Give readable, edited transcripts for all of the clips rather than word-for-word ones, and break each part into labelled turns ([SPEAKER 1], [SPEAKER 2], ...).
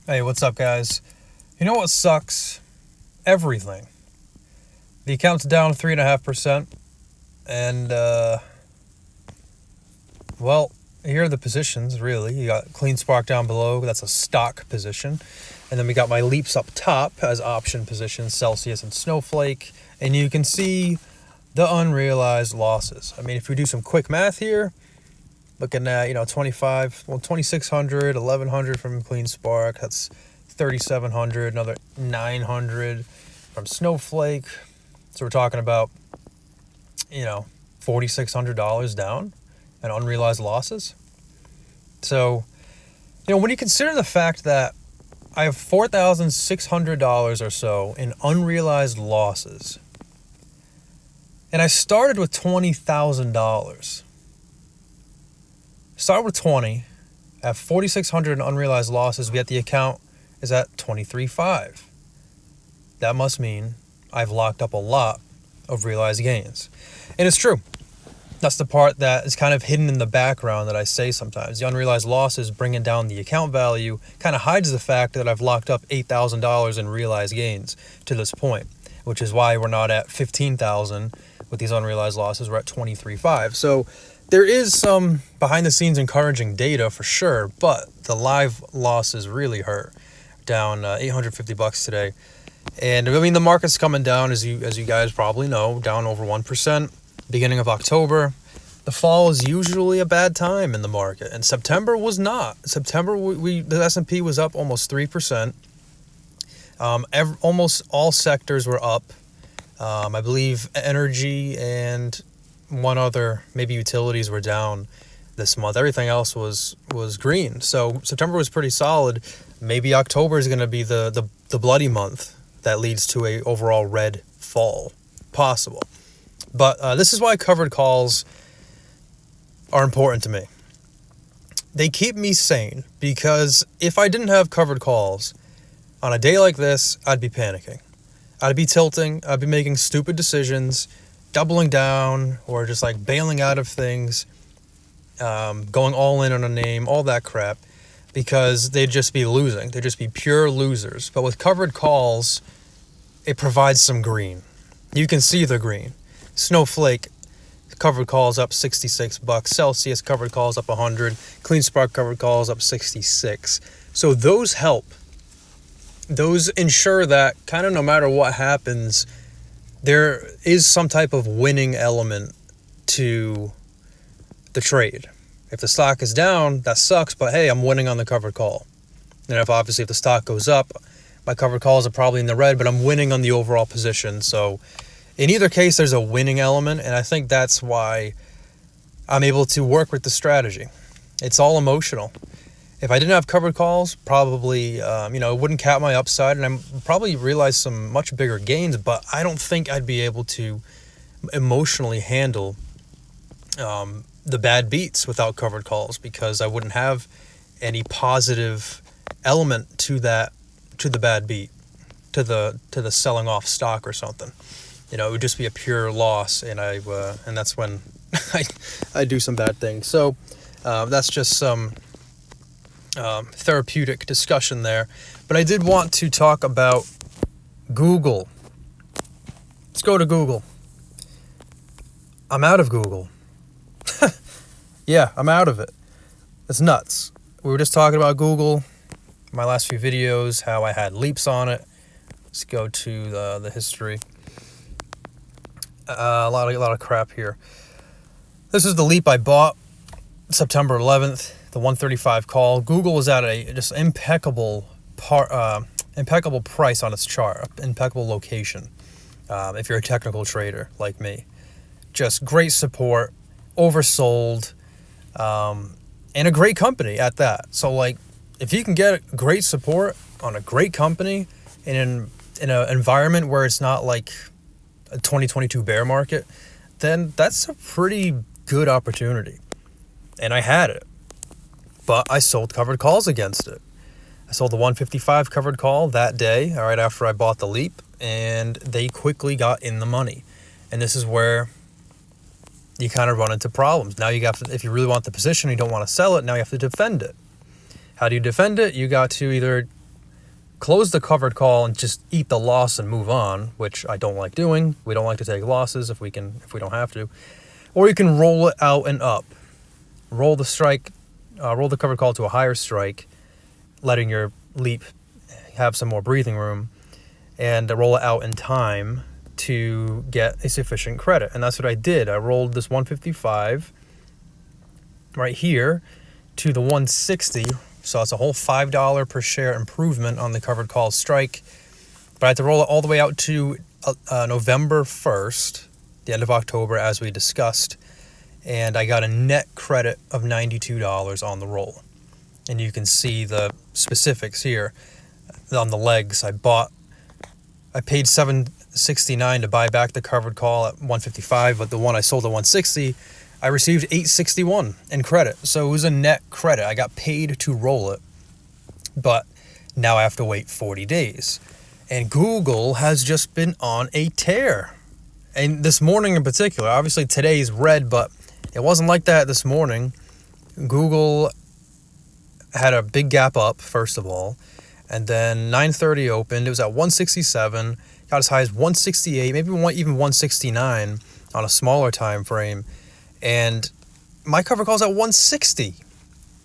[SPEAKER 1] Hey, what's up, guys? You know what sucks? Everything. The account's down 3.5%, and well, here are the positions. Really, you got Clean Spark down below. That's a stock position, and then we got my leaps up top as option positions, Celsius and Snowflake, and you can see the unrealized losses. I mean, if we do some quick math here, looking at 2600, 1100 from Clean Spark. That's 3700, another 900 from Snowflake. So we're talking about $4,600 down and unrealized losses. So when you consider the fact that I have $4,600 or so in unrealized losses, and I started with $20,000. Start with 20, at 4,600 in unrealized losses, we at the account is at 23.5. That must mean I've locked up a lot of realized gains. And it's true. That's the part that is kind of hidden in the background that I say sometimes. The unrealized losses bringing down the account value kind of hides the fact that I've locked up $8,000 in realized gains to this point, which is why we're not at 15,000 with these unrealized losses. We're at 23.5. So there is some behind-the-scenes encouraging data for sure, but the live losses really hurt. Down $850 today, and I mean the market's coming down as you guys probably know, down over 1%. Beginning of October, the fall is usually a bad time in the market, and September was not. September the S&P was up almost 3%. Almost all sectors were up. I believe energy and one other, maybe utilities, were down this month. Everything else was green. So September was pretty solid. Maybe October is going to be the bloody month that leads to a overall red fall. Possible. But this is why covered calls are important to me. They keep me sane, because if I didn't have covered calls, on a day like this, I'd be panicking. I'd be tilting. I'd be making stupid decisions, doubling down, or just like bailing out of things, going all in on a name, all that crap, because they'd just be losing. They'd just be pure losers. But with covered calls, it provides some green. You can see the green. Snowflake covered calls up $66. Celsius covered calls up 100. Clean Spark covered calls up 66. So those help. Those ensure that kind of no matter what happens, there is some type of winning element to the trade. If the stock is down, that sucks, but hey, I'm winning on the covered call. And if the stock goes up, my covered calls are probably in the red, but I'm winning on the overall position. So in either case, there's a winning element, and I think that's why I'm able to work with the strategy. It's all emotional. If I didn't have covered calls, probably it wouldn't cap my upside, and I probably realize some much bigger gains, but I don't think I'd be able to emotionally handle the bad beats without covered calls, because I wouldn't have any positive element to the bad beat, to the selling off stock or something. It would just be a pure loss, and that's when I do some bad things. So that's just some therapeutic discussion there. But I did want to talk about Google. Let's go to Google. I'm out of Google. Yeah, I'm out of it. It's nuts. We were just talking about Google, my last few videos, how I had leaps on it. Let's go to the history. A lot of crap here. This is the leap I bought September 11th, the 135 call. Google was at a just impeccable price on its chart, impeccable location. If you're a technical trader like me, just great support, oversold, and a great company at that. So like, if you can get great support on a great company in an environment where it's not like a 2022 bear market, then that's a pretty good opportunity. And I had it, but I sold covered calls against it. I sold the 155 covered call that day, right after I bought the leap, and they quickly got in the money. And this is where you kind of run into problems. Now you got to, if you really want the position, you don't want to sell it, now you have to defend it. How do you defend it? You got to either close the covered call and just eat the loss and move on, which I don't like doing. We don't like to take losses if we don't have to. Or you can roll it out and up. Roll the covered call to a higher strike, letting your leap have some more breathing room, and roll it out in time to get a sufficient credit. And that's what I did. I rolled this 155 right here to the 160. So it's a whole $5 per share improvement on the covered call strike. But I had to roll it all the way out to November 1st, the end of October, as we discussed. And I got a net credit of $92 on the roll. And you can see the specifics here on the legs. I paid $7.69 to buy back the covered call at 155, but the one I sold at 160, I received $8.61 in credit. So it was a net credit. I got paid to roll it, but now I have to wait 40 days. And Google has just been on a tear. And this morning in particular, obviously today's red, but it wasn't like that this morning. Google had a big gap up, first of all, and then 9:30 opened. It was at 167, got as high as 168, maybe even 169 on a smaller time frame. And my cover call's at 160.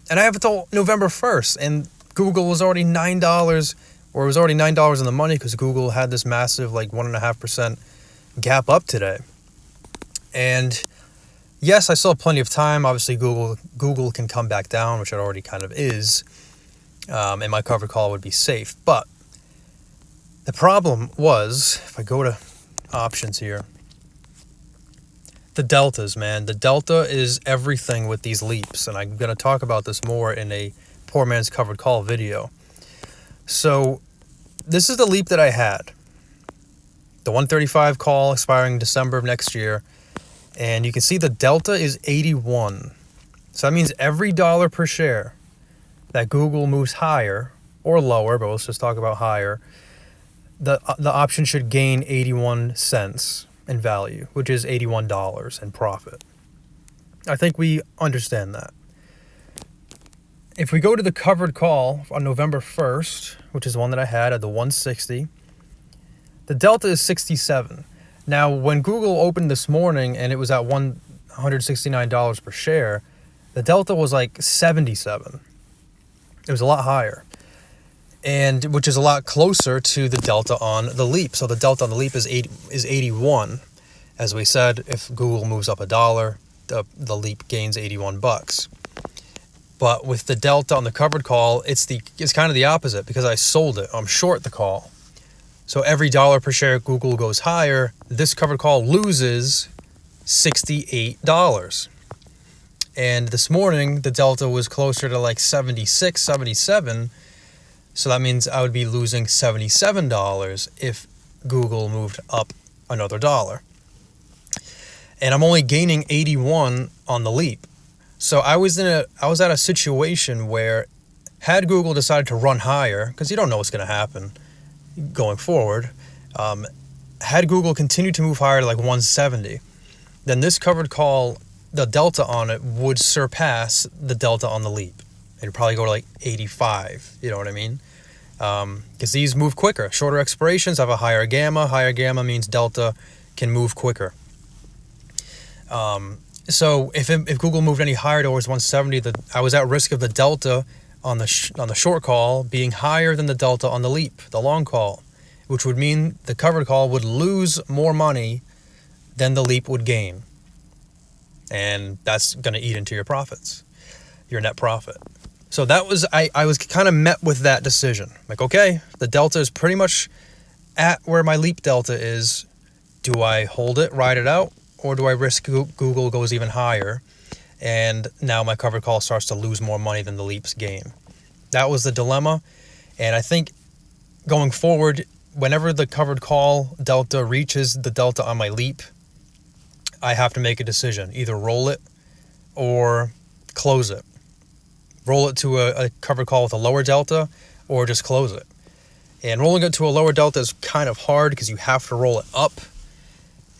[SPEAKER 1] And I have it till November 1st. And Google was already $9, or it was already $9 in the money because Google had this massive 1.5% gap up today. And yes, I still have plenty of time. Obviously, Google can come back down, which it already kind of is. And my cover call would be safe. But the problem was, if I go to options here, the deltas, man. The delta is everything with these leaps. And I'm going to talk about this more in a poor man's covered call video. So this is the leap that I had. The 135 call expiring December of next year. And you can see the delta is 81. So that means every dollar per share that Google moves higher or lower, but let's just talk about higher, the option should gain 81 cents in value, which is $81 in profit. I think we understand that. If we go to the covered call on November 1st, which is the one that I had at the 160, the delta is 67. Now, when Google opened this morning and it was at $169 per share, the delta was 77. It was a lot higher, and which is a lot closer to the delta on the leap. So the delta on the leap is 81. As we said, if Google moves up $1, the leap gains $81. But with the delta on the covered call, it's kind of the opposite because I sold it. I'm short the call. So every dollar per share Google goes higher, this covered call loses $68. And this morning, the delta was closer to 76, 77. So that means I would be losing $77 if Google moved up another dollar. And I'm only gaining 81 on the leap. So I was at a situation where had Google decided to run higher, because you don't know what's going to happen going forward, had Google continued to move higher to 170, then this covered call, the delta on it would surpass the delta on the leap. It'd probably go to 85, you know what I mean? Because these move quicker. Shorter expirations have a higher gamma. Higher gamma means delta can move quicker. So if Google moved any higher towards 170, I was at risk of the delta on the short call being higher than the delta on the leap, the long call, which would mean the covered call would lose more money than the leap would gain. And that's going to eat into your profits, your net profit. So that was, I was kind of met with that decision. Okay, the delta is pretty much at where my leap delta is. Do I hold it, ride it out, or do I risk Google goes even higher? And now my covered call starts to lose more money than the leap's gain. That was the dilemma. And I think going forward, whenever the covered call delta reaches the delta on my leap, I have to make a decision. Either roll it or close it. Roll it to a covered call with a lower delta or just close it. And rolling it to a lower delta is kind of hard because you have to roll it up.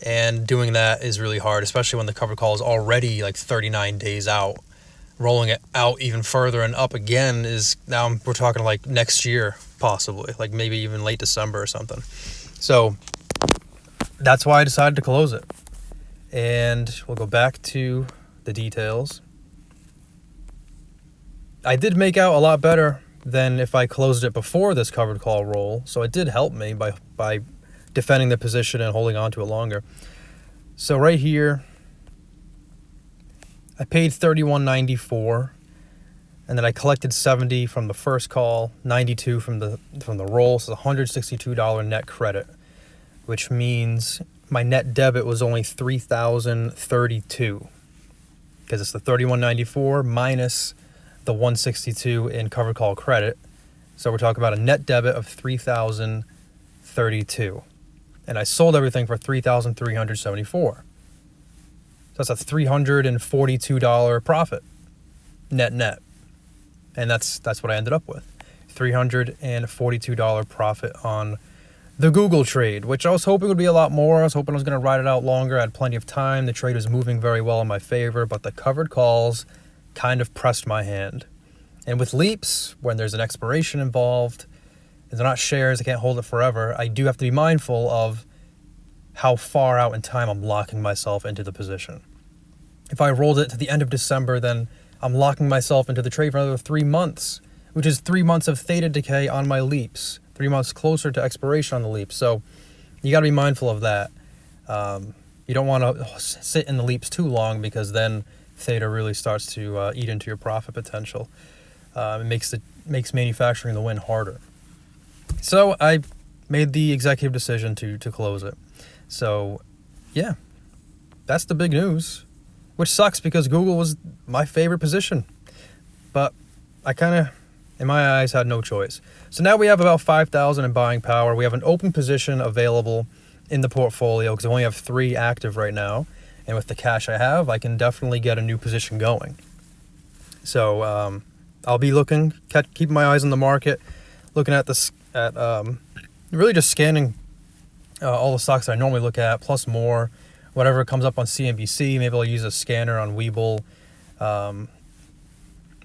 [SPEAKER 1] And doing that is really hard, especially when the covered call is already 39 days out. rolling it out even further and up again is now we're talking like next year, possibly, like maybe even late December or something. So that's why I decided to close it. And we'll go back to the details. I did make out a lot better than if I closed it before this covered call roll, so it did help me by defending the position and holding on to it longer. So right here, I paid $31.94, and then I collected $70 from the first call, $92 from the roll, so $162 net credit, which means my net debit was only $3,032, because it's the $31.94 minus the $162 in covered call credit. So we're talking about a net debit of $3,032. And I sold everything for $3,374. So that's a $342 profit, net. And that's what I ended up with. $342 profit on the Google trade, which I was hoping would be a lot more. I was hoping I was going to ride it out longer. I had plenty of time. The trade was moving very well in my favor, but the covered calls kind of pressed my hand. And with leaps, when there's an expiration involved, and they're not shares, I can't hold it forever, I do have to be mindful of how far out in time I'm locking myself into the position. If I rolled it to the end of December, then I'm locking myself into the trade for another 3 months, which is 3 months of theta decay on my leaps, 3 months closer to expiration on the leaps. So you got to be mindful of that. You don't want to sit in the leaps too long, because then theta really starts to eat into your profit potential. It makes manufacturing the win harder. So I made the executive decision to close it. So yeah, that's the big news, which sucks because Google was my favorite position, but I kind of, in my eyes, had no choice. So now we have about 5,000 in buying power. We have an open position available in the portfolio because I only have 3 active right now. And with the cash I have, I can definitely get a new position going. So I'll be keeping my eyes on the market, looking at really just scanning all the stocks that I normally look at, plus more. Whatever comes up on CNBC, maybe I'll use a scanner on Webull.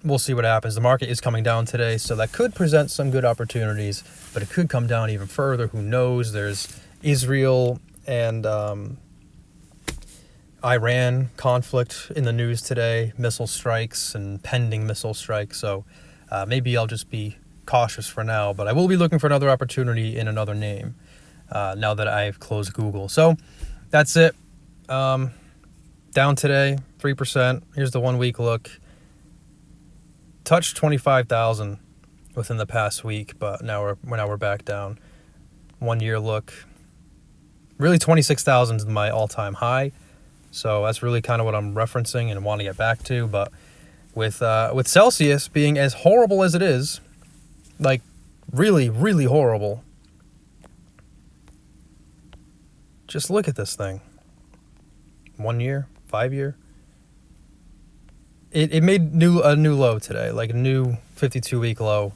[SPEAKER 1] We'll see what happens. The market is coming down today, so that could present some good opportunities, but it could come down even further. Who knows? There's Israel and Iran conflict in the news today, missile strikes and pending missile strikes. So maybe I'll just be cautious for now, but I will be looking for another opportunity in another name now that I've closed Google. So that's it. Down today, 3%. Here's the 1 week look. Touched 25,000 within the past week, but now we're back down. 1 year look. Really 26,000 is my all-time high. So that's really kind of what I'm referencing and want to get back to. But with Celsius being as horrible as it is, like really, really horrible, just look at this thing. 1 year, 5 year. It made a new low today, like a new 52-week low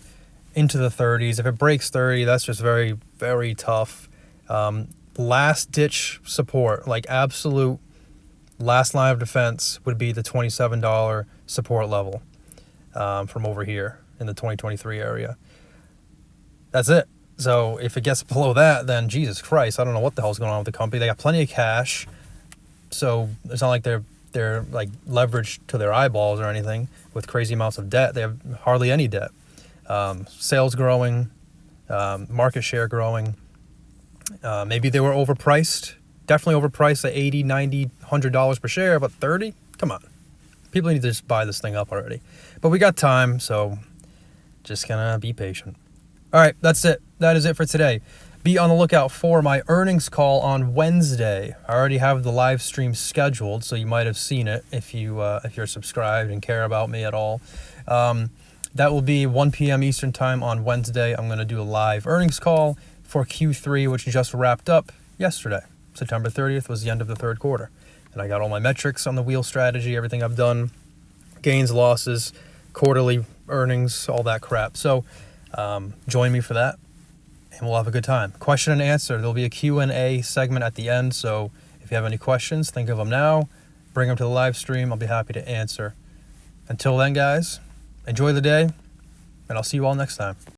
[SPEAKER 1] into the 30s. If it breaks 30, that's just very, very tough. Last ditch support, like absolute last line of defense, would be the $27 support level from over here in the 2023 area. That's it. So if it gets below that, then Jesus Christ, I don't know what the hell's going on with the company. They got plenty of cash, so it's not like they're like leveraged to their eyeballs or anything with crazy amounts of debt. They have hardly any debt. Sales growing, market share growing. Maybe they were overpriced. Definitely overpriced at $80, $90, $100 per share, but $30? Come on. People need to just buy this thing up already. But we got time, so just gonna be patient. All right, that's it. That is it for today. Be on the lookout for my earnings call on Wednesday. I already have the live stream scheduled, so you might have seen it if you're subscribed and care about me at all. That will be 1 p.m. Eastern time on Wednesday. I'm going to do a live earnings call for Q3, which just wrapped up yesterday. September 30th was the end of the third quarter. And I got all my metrics on the wheel strategy, everything I've done, gains, losses, quarterly earnings, all that crap. So join me for that, and we'll have a good time. Question and answer. There'll be a Q&A segment at the end, so if you have any questions, think of them now. Bring them to the live stream. I'll be happy to answer. Until then, guys, enjoy the day, and I'll see you all next time.